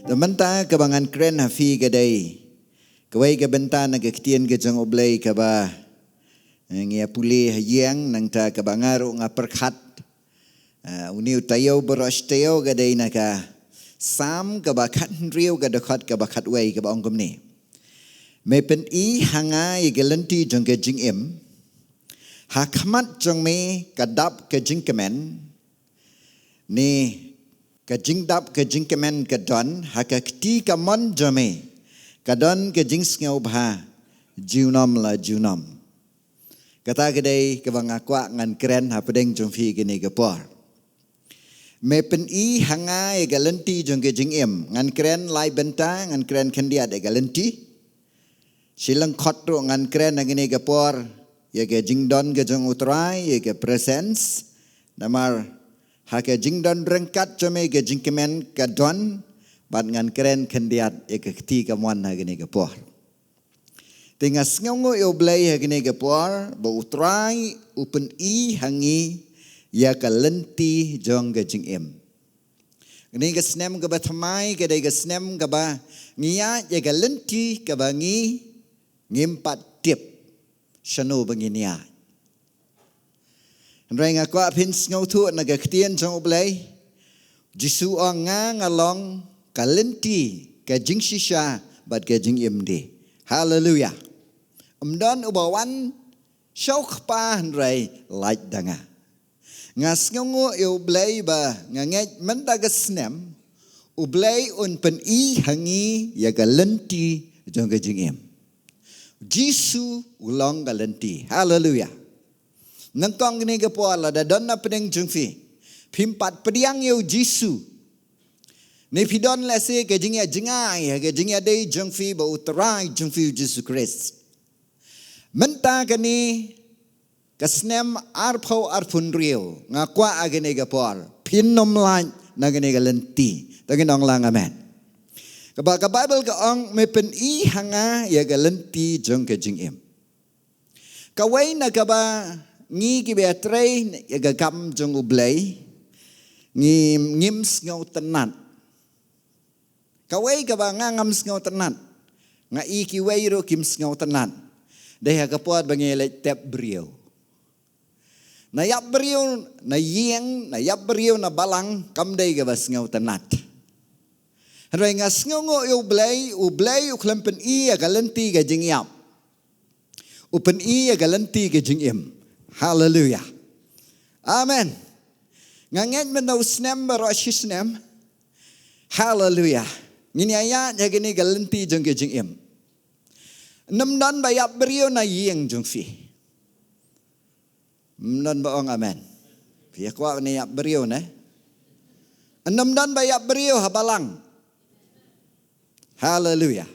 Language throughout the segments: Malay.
Menta kebangan keren hafi gadai. Kawai ke benta na kektian ke jang oblay ka ba. Ngia pulih hayang nang ta kabangaro nga perkhat. Uni utayaw beros tayaw gadai na ka. Sam ka ba khat riyaw ka dakhat ka ba khat way ka ba ongkom ni. May pen I hanga I galanti jang ke jing im. Hakmat jang me kadap ke jing kemen. Ni ka dap ka jing kemen ka don haka kti ka mon jame ka don ka jing sngaw bha jiunom la jiunom kata kedai ka bang akwa ngan keren ha pedeng jong fi gini ka por me pen I hanga e galanti jong ka jing em ngan keren lai benta ngan keren khandia de galanti silang khot ro ngan keren gini ka por ya ka jing don ka jong utrai ya ka presence namar haka jing don rengkat jome ke jing kemen ka don bat ngan keren kendiat e ke kti ka mon ha gini ka por tingas ngongo yo blay ha gini ka por ba utrai upen I hangi ya ka lenti jong ke jing em gini ka snem ka ba thamai ka dai ka snem ka ba ngia ya ka lenti ka ba ngi ngimpat tip shanu banginia Rai nga kwa pins ngau thu na ga ktien jong oblay Jisu ong nga ngalong kalenti ka jing shisha bat ka jing imdi. Hallelujah. Umdon ubawan syok pa rai light danga. Ngas ngongo e oblay ba nga nget menta ga snem oblay un pen I hangi ya kalenti jong ka jing im. Jisu ulong kalenti. Hallelujah. Nangkong gini ke poala da don na pedeng jungfi pimpat pediang yo Jisu ni pidon lese ke jingya jingai ke jingya dei jungfi ba utrai jungfi Jisu Christ menta kani kasnem arpau arpun rio ngakwa agene ke por pinom lan na gene ke lenti tagin ong lang amen ka Bible ka ong me pen I hanga ya ke lenti jong ke jingim kawai na ka ba ngi ki beatre ga kam jong ublay ngim ngau tenat kawai ka ba ngam ngau tenat nga I ki wai ro kim ngau tenat dai ha ka pot bangele tep brio na yap brio na yeng na yap brio na balang kam dai ga bas ngau tenat rai nga sngongo ublay uklempen I ga lenti ga jing yap upen I ga lenti ga jing im Hallelujah. Amen. Nganget menaw snem baro shisnem. Hallelujah. Ngini ayat ya gini galenti jong ke jing im. Namdan bayap beriyo na yeng jong fi. Namdan baong amen. Pia kwa ni yap beriyo ne. Namdan bayap beriyo habalang. Hallelujah.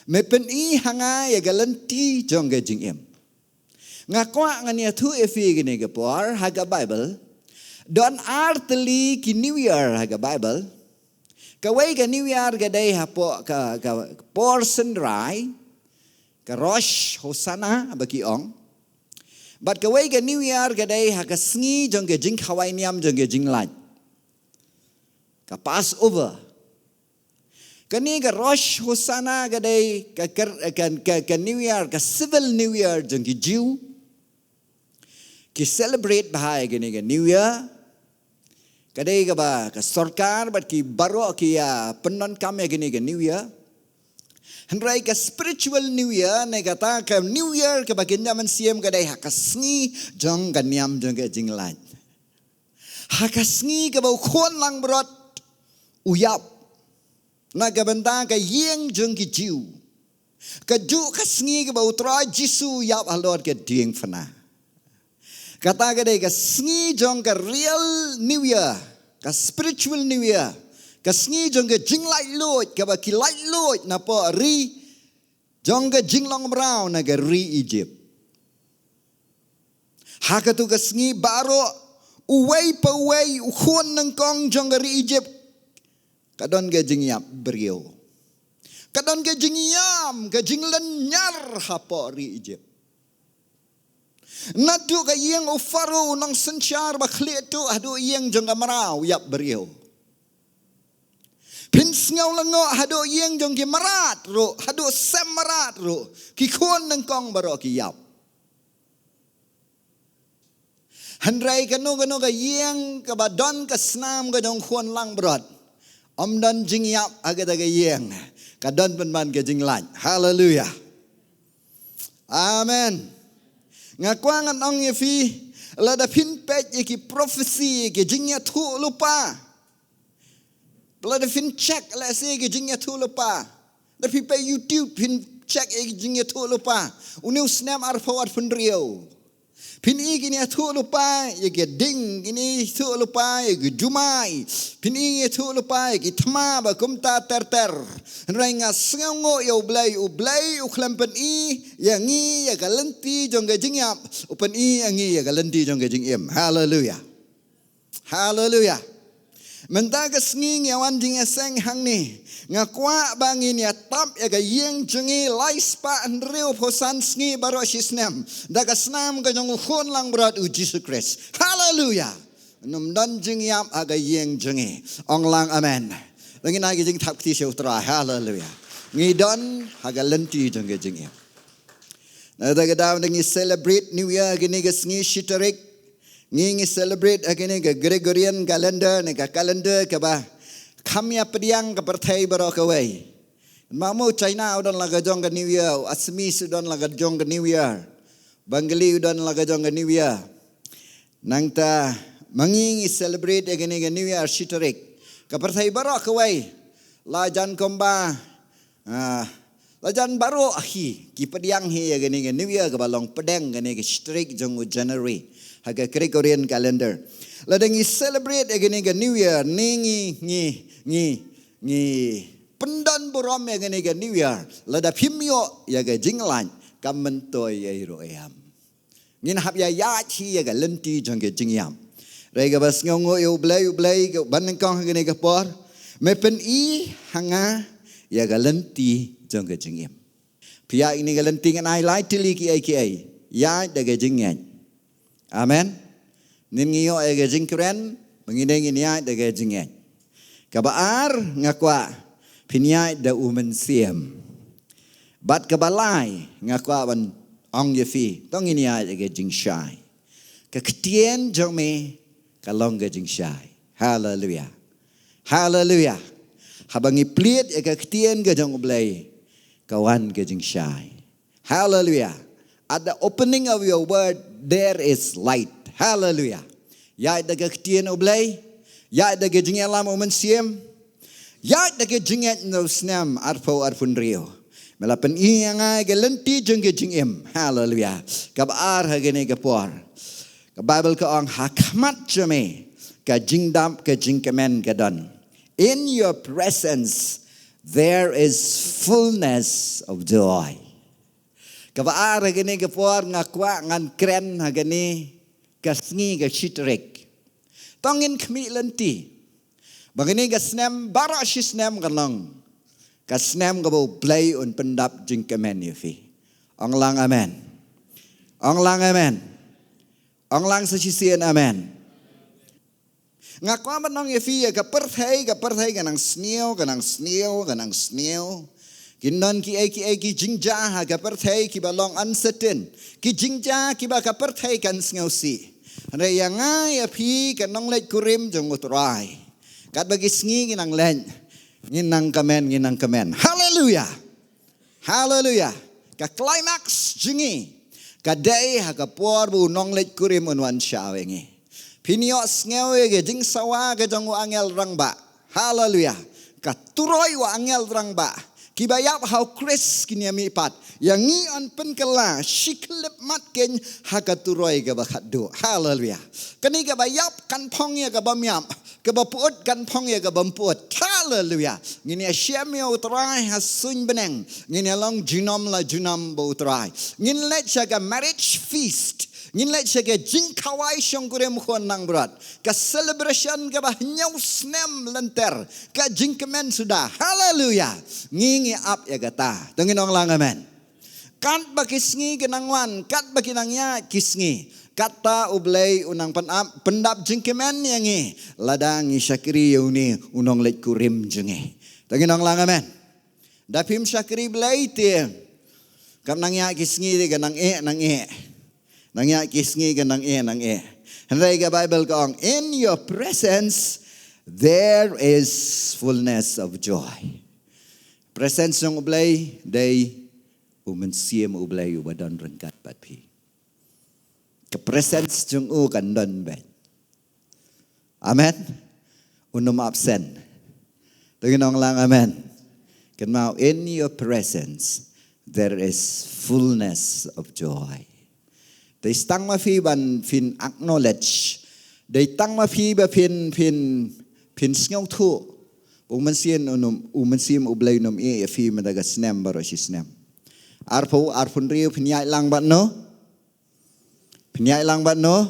Mepen I hanga ya galenti jong ke jing im. Ngakwa ngania thu efi gini ke por haga Bible don arteli ki New Year haga Bible kawai ka New Year ga dai hapo ka portion rai ka Rosh Hosana baki ong but kawai ka New Year ga dai haga sngi jong ke jing khawai niam jong ke jing lai ka Passover kani ka Rosh Hosana ga dai ka New Year ka civil New Year jong ki Jew ki celebrate bahai gini ke New Year kadai ka ba ka sarkar bat ki baro ki penon kami gini ke New Year hendrai ka spiritual New Year ne kata ka New Year ka bakin zaman siem kadai hakasngi jong kaniam jong ke jinglan hakasngi ka ba khon lang brot uyap na ka benta ka yeng jong ki jiu ka ju kasngi ka ba utra Jisu yap halor ke ding fana kata kadai ka sngi jong ka real New Year, ka spiritual New Year, ka sngi jong ka jing light load, ka ba ki light load na po ri jong ka jing long brown na ka ri Egypt. Haka tu ka sngi baro uway pa uway ukhon ng kong jong ka ri Egypt. Kadon ka jing yap beriyo. Kadon ka jing yam, ka jing lanyar hapo ri Egypt. Nadu ka iyang ufaro nang sensyar bakli tu adu iyang jong amaraw yap beriyo. Pin sngau lengo hado yeng jong ki marat ro, hado sem marat ro. Ki kon nang kong baro ki yap. Handrai kanu ka yeng ka badon ka snam ka jong kon lang brot. Om don jing yap agada ka yeng. Ka don pen man ka jing lan. Hallelujah. Amen. Ngakwangan ong yefi lada pin pet ki prophecy ki jing ya tu lupa. Lada fin check la se ki jing ya tu lupa. Da pi pe YouTube pin check ki jing ya tu lupa. Uniu snap ar forward pun rio. Pin i gini tu lupa ye ki ding gini tu lupa ye ki jumai. Pin i tu lupa ye ki thma ba kumta ter. Renga sngo yo blai uklampen i ya ngi ya galenti jong ga jing yap. Upen i ya ngi ya galenti jong ga jing im. Hallelujah. Hallelujah. Mentaga sngi yawan jing seng hang ni. Ngakwa bangin ya tap ya ga yeng jengi laispa andreu posan sngi baro sisnem. Daga snam ga jong khon lang berat u Jesus Christ. Hallelujah. Num don jing yap aga yeng jengi. Ong lang amen. Lagi nagi jing tap ti seutra. Hallelujah. Ngidon haga lenti jong ga jing yap. Na daga daw ngi celebrate New Year gini ga sngi shitarik. Ngi celebrate agini ga Gregorian calendar ni ga calendar ka ba. Kami apdiang ka perthai baro ka wei. Mamu China udon laga jong ka New Year, Asmi udon laga jong ka New Year. Bengali udon laga jong ka New Year. Nang ta mangingi celebrate agini ka New Year shitarik. Ka perthai baro ka wei. Lajan komba lajan baro ahi ki pediang hi agini ka New Year ka balong pedeng gani ka shitarik jong January. Haga Gregorian calendar. Ladangi celebrate agini ka New Year ngi pendan borom agini ka New Year. Lada pimyo ya ga jinglan kamentoy ay royam. Ngin hab ya chi ya ga lenti jong ga jingyam. Rega bas ngongo yo blay ga banengkong agini ka por. Mepen i hanga ya ga lenti jong ga jingyam. Pia ini ga lenti ngan ai lai tili ki ai ya da ga jingyan. Amen. Nim ngiyo ay ga jingkren mengideng inya da ga jingyan. Kabaar ngakwa pinyai da umen siem. Bat kabalai ngakwa ban ong yefi tong inya da ga jingshai. Kaketien jong me kalong ga jingshai. Hallelujah. Hallelujah. Habangi pliet ya kaketien ga jong ublay kawan ga jingshai. Hallelujah. At the opening of your word, there is light. Hallelujah. Ya daga ketien oblay. Ya daga jingyan lam omen siem. Ya daga jingyan no snam arpun rio. Melapen iya nga galenti jengge jingim. Hallelujah. Kabar hagene gapor. Ka Bible ka ong hakmat jame. Ka jingdam ka jingkemen gadon. In your presence, there is fullness of joy. Kabaar hagani gapor ngakwa ngan kren hagani kasngi ga shitrik. Tongin kami lenti. Bagani gasnem bara shisnem galong. Kasnem gabo play un pendap jingkemen yafi. Ong lang amen. Ong lang amen. Ong lang sa sisian amen. Ngakwa manong yafi ka perthai ganang sneo. Kinon ki jingja ha ka perthai ki balong uncertain. Ki jingja ki ba ka perthai kan sngosi. Re yanga ya phi kanong let kurim jong utrai. Kat bagi sngi ginang len. Nginang kamen. Hallelujah. Hallelujah. Ka climax jingi. Ka day ha ka por bu nong let kurim unwan shawengi. Pinyo sngewe ge jing sawa ge jong angel rangba. Hallelujah. Ka turoi wa angel rangba. Kibayap how Chris kinyami pat. Yang ngi on penkela shiklip mat ken hakaturoi ke bakadu. Hallelujah. Kani kabayap kan pong ya kabamyam. Kabapuot kan pong ya kabampuot. Hallelujah. Ngini asyam ya utrai hasun beneng. Ngini along junam la junam bo utrai. Ngin let siya ka marriage feast. Ngin let siya ka jingkawai siyong kurem kuan nang berat. Ka celebration ka ba nyaw snem lenter. Ka jingkemen sudah. Hallelujah. Ngingi up ya kata. Tungin ong lang amen. Kat bakisngi kenangwan. Kat bakinangnya kisngi. Kata ublay unang pendap jingkemen yangi. Ladang isyakiri yauni unong let kurim jengi. Tanginang lang amen. Dapim syakri belai ti. Kam nang ya kisngi ti nang e. Nang ya kisngi nang e. Henry ka Bible ko in your presence there is fullness of joy. Presence ng ublay day umansiem ublay ubadan rengkat pat pi. Ke presence ng kan don bet. Amen. Unum absent. Tanginang lang amen. Kan mau in your presence there is fullness of joy. They stang ma fi ban fin acknowledge. They tang ma fi ba fin sngaw tu. Umansien ublay num fi madaga snem baro si snem. Arpun riu pinyai lang bat no. Pinyai lang bat no.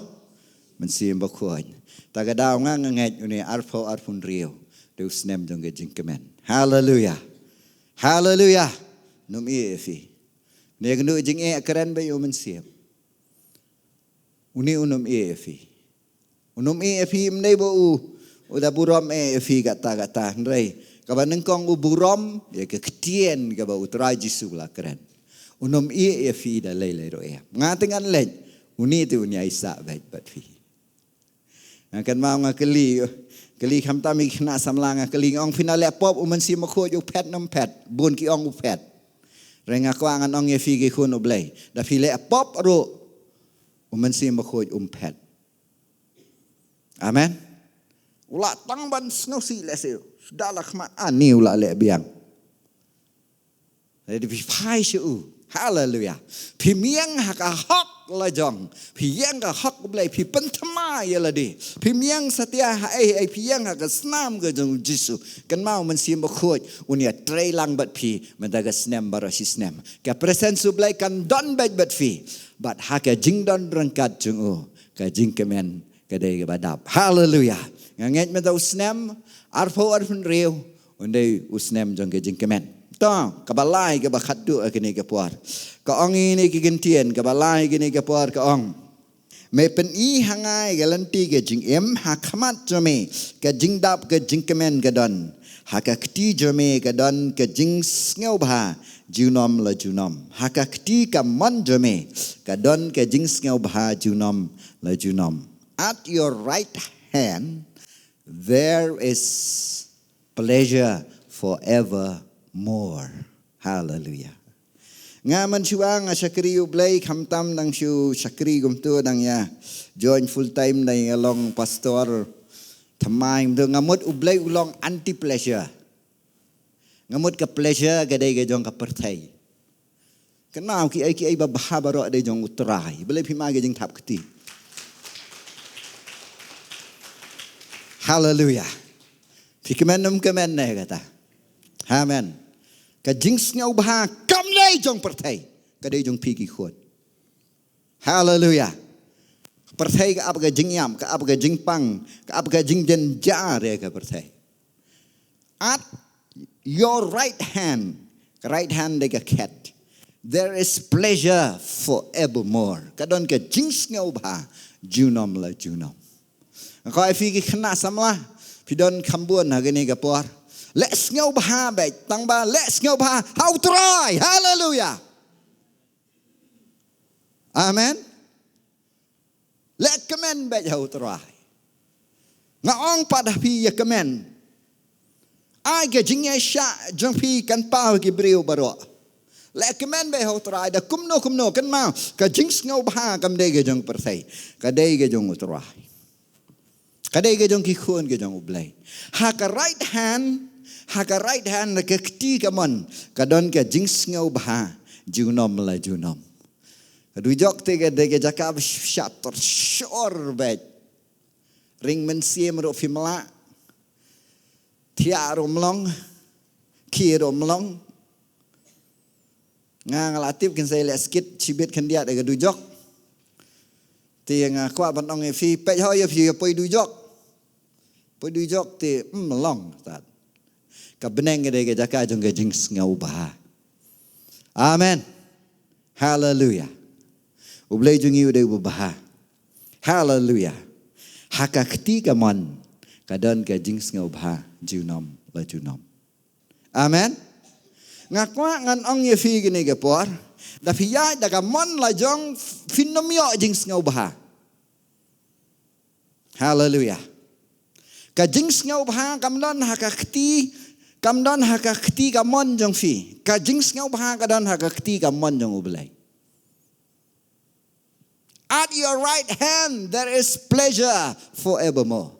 Mansiem ba kuan. Tagadaw nga ngait uni arpun riu. Deus snem jong ke jingkemen. Hallelujah. Hallelujah. Num fi. Ne gnu jing keren ba umansiem. Uni unum fi. Unum fi mnei bo udah buram fi kata ndai. Kaba nengkong buram ya ke ketien kaba utrai Jisu lah keren. Unum fi da lei ro ya. Ngatingan lei uni tu uni Isa baik bat fi. Kan mau keli kham ta mi khna samlanga keli ong finale pop uman si makho yu pet nam pet bun ki ong pet. Renga kwangan ong fi ki khun oblei. Da fi le pop ro uman si makho pet. Amen. Ula tang ban snow si lese sudah khmat ani ula le biang. Jadi pai shu. Hallelujah. Pi miang haka hok la jong. Pi yang ka hok blai pi pentama ya la di. Pi miang satia ai pi yang haka snam ga jong Jisu. Kan mau men sim khoj unia trei lang bat pi mendaga snem barasi snem. Ka presence blai kan don bat fi. Bat haka jing don rangkat jong ka jing kemen ka dei ga badap. Hallelujah. Nganget meta usnem arpun riu undai usnem jong ka jing kemen. Tong kabalai ke bakhadu akini ke puar. Ka ong ini ke gentian kabalai kini ke puar ka ong. Me pen I hangai galanti ke jing em hakamat jome ke jing dap ke jing kemen ke don. Haka kti jome ke don ke jing sngew bha junom la junom. Haka kti ka mon jome ke don ke jing sngew bha junom la junom. At your right hand there is pleasure forever more. Hallelujah. Ngaman siwang syakri ublay kamtam nang siu syakri gumtu nang ya join full time na along pastor thamai mdo ngamut ublay ulong anti pleasure. Ngamut ka pleasure gadai ga jong ka perthai. Kenau ki ai babha baro de jong utrai. Belai phima ga jing thap kti. Hallelujah. Fikmenum kemen ne kata. Amen. Ka jing sngaw bha kam lei jong perthai ka dei jong pigi khot. Hallelujah. Perthai ka ap ka jing yam ka ap ka jing pang ka ap ka jing den jare ka perthai. At your right hand de ka cat there is pleasure forevermore. Ka don ka jing sngaw bha junom la junom. Ka fi ki khna samla pidon khambun ha gani ka por. Let's go bah baik tang ba let's go bah how try. Hallelujah. Amen. Let kemen baik how try. Ngaong pada pi ya kemen. Ai ke jingya sya jong pi kan pa ki briu baro. Let kemen baik how try da kumno kan mau ka jing ngau bah kam de ge jong persai. Ka de ge jong try. Ka de ge jong ki khun ge jong ublai. Ha ka right hand na kekti kamon kadon ke jings ngau bha junom la junom. Dujok te ke de ke jakab syator shor bet. Ring men siem ro fimla. Tia romlong ki romlong. Nga ngalatif kan saya leskit cibit kan dia de dujok. Ti nga kwa banong e fi pe ho ye fi poi dujok. Poi dujok ti melong tat. Kabeneng ke jaka jong ke jing ngau bah. Amen. Hallelujah. Ublay jong iu de bah. Hallelujah. Haka kti ka mon kadon ke jing ngau bah junom la junom. Amen. Ngakwa ngan ong ye fi gini ke por. Da fiya da gamon la jong finomyo jings ngau baha. Hallelujah. Ka jings ngau baha kamdon hakakti kamon jong fi. Ka jings ngau baha kadon hakakti kamon jong ublay. At your right hand there is pleasure forevermore.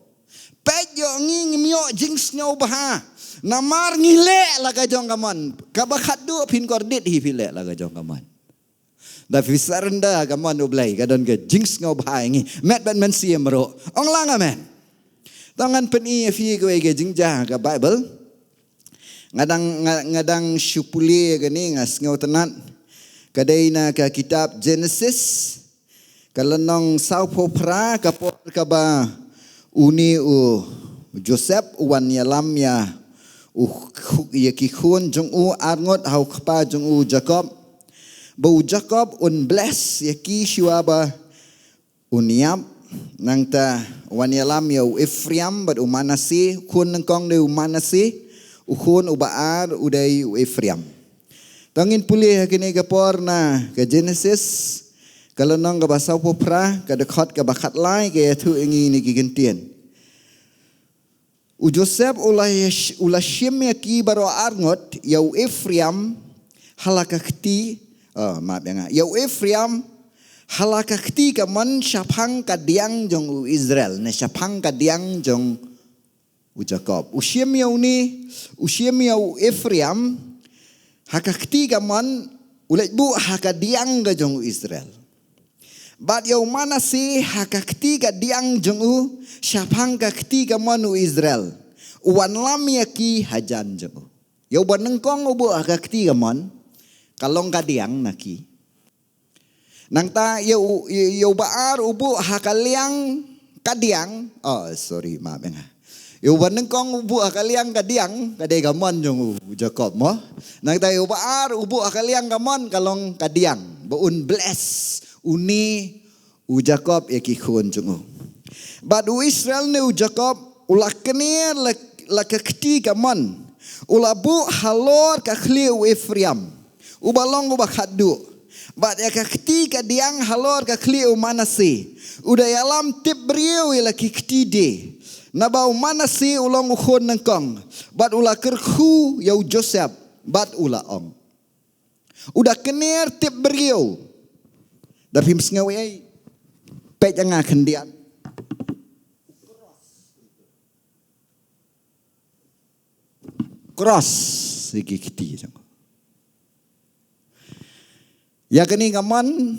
Pet yo nging myo jings ngau baha. Namar ngile laga jong kamon. Kabakat du pin kordit hi pile laga jong kamon. Da fisarenda kamon ublay kadon ke jings ngau baha ngi. Met ban men siam ro. Ong lang amen. Tangan peni fi ke jingja ka Bible. Ngadang syupuli gani ngas ngau tenat. Kadai na ka kitab Genesis. Kalenong saupo pra kapor kaba uni Joseph wan yalam ya yakikun jong arngot hau kpa jong Jacob bau Jacob bless yaki shiwaba uniap nangta wan yalam ya Ephraim bad Manase kun nangkong de Manase ukun ubaar udai Ephraim tangin pulih kini kapor na ke Genesis kalau nong ke basau popra ke dekat ke bakat lai ke tu ingi ni gigentian. Joseph ulah shim ki baro arngot yau Ephraim halakakti maaf ya yau Ephraim halakakti ke man syapang kadiang jong Israel ne syapang kadiang jong Jacob. Ushim yau Ephraim hakakti ke man ulet bu hakadiang ke jong Israel. Bat yau Manase hakakti ka diang jong syapang kakti ka manu Israel. Uwan lam yaki hajan jong. Yau banengkong ubu hakakti ka man kalong ka diang naki. Nang ta yau baar ubu hakaliang ka diang. Maaf ya. Yau banengkong ubu hakaliang ka diang kadai ka man jong Jacob mo. Nang ta yau baar ubu hakaliang ka man kalong ka diang. Baun bless. Uni Jacob yakikun jungu. But Israel ne Jacob ula kenir la kakti kaman. Ula bu halor kakli Ephraim. Ubalong ubakadu. But ya kakti kadiang halor kakli Manase. Uda yalam tip beriu ila kikti de. Nabau Manase ulong ukun nengkong. But ula kerku yau Joseph. But ula ong. Uda kenir tip beriu. Tapi msengawi ai pet jangan kendian cross iki kiti jang ya kini ngaman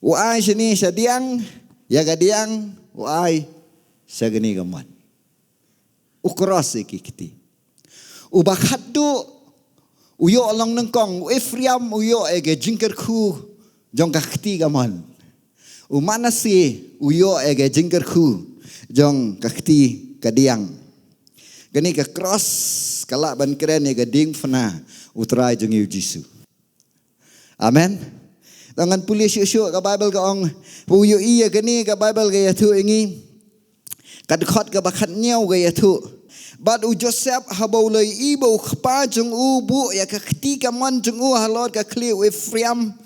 uai sini sadiang ya gadiang uai sagani ngaman cross iki kiti ubakadu uyo along nengkong Ephraim uyo ege jingkerku jong kakti gaman. Manase uyo ege jingkerku jong kakti kadiang. Gani ke cross kalak ban keren ege ding fana utrai jong Yesus. Amen. Tangan pulih syuk-syuk ke Bible ke ong puyo iya gani ke Bible ke yatu ingi. Kadkhot ke bakat nyau ke yatu. Bad Joseph habau lay ibo khpa jong bu ya kakti kaman jong halor ka kli Ephraim.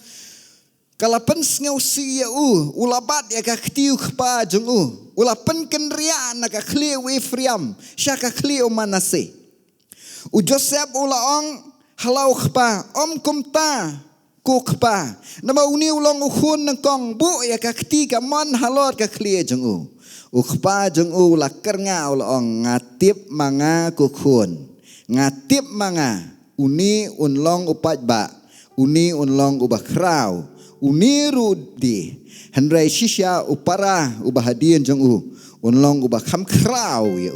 Kalapan sengau si ya ulabat ya kakti khpa jong ulapan kenria na ka kli Ephraim syaka kli Manase. Joseph ulaong halau khpa kumta ku khpa nama uni ulong ukhun nangkong bu ya kakti kaman halor ka kli jong khpa jong la kernya ulaong ngatip manga kukhun ngatip manga uni unlong upat ba uni unlong ubakrau uniru di handrai shisha upara ubahadian jong unlong ubah kamkrau ya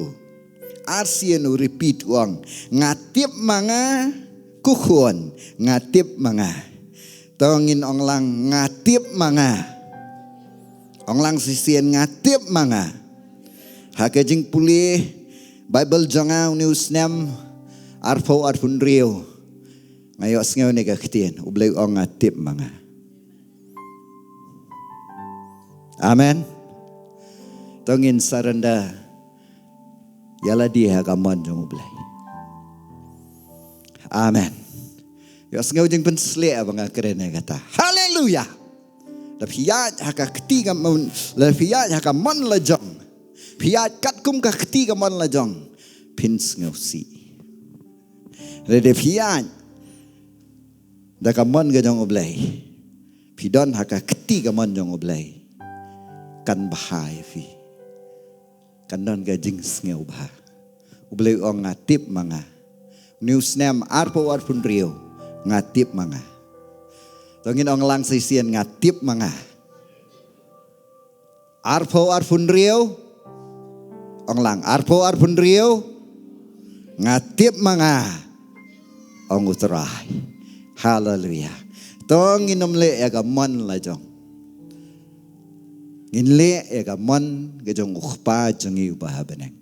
arsien repeat uang ngatip manga kukhun ngatip manga tongin onglang ngatip manga onglang sisien ngatip manga hakajing pulih Bible janga unius nem arfo arfun rio ngayo sngaw ni kaktian ublay ong ngatip manga. Amen. Tongin saranda yala dia kaman jong ublay. Amen. Yos ngau jeng pensle abang keren kata. Haleluya. Lapiat haka ketiga mon, lapiat haka mon lajong. Piat kat kum ka ketiga mon lajong. Pins ngau si. Rede piat daka mon gajong oblay. Pidon haka ketiga mon jong oblay. Kan bahai fi. Kan don gajing ngau bah. Oblay ong ngatip manga. News nem arpo arpun rio ngatip manga. Tongin ong lang sisian ngatip manga. Arpo arpun rio ong lang arpo arpun rio ngatip manga. Ong uterai. Haleluya. Tongin omle ya gamon lajong. Nginle ya gamon gajong ukpa jongi ubah beneng.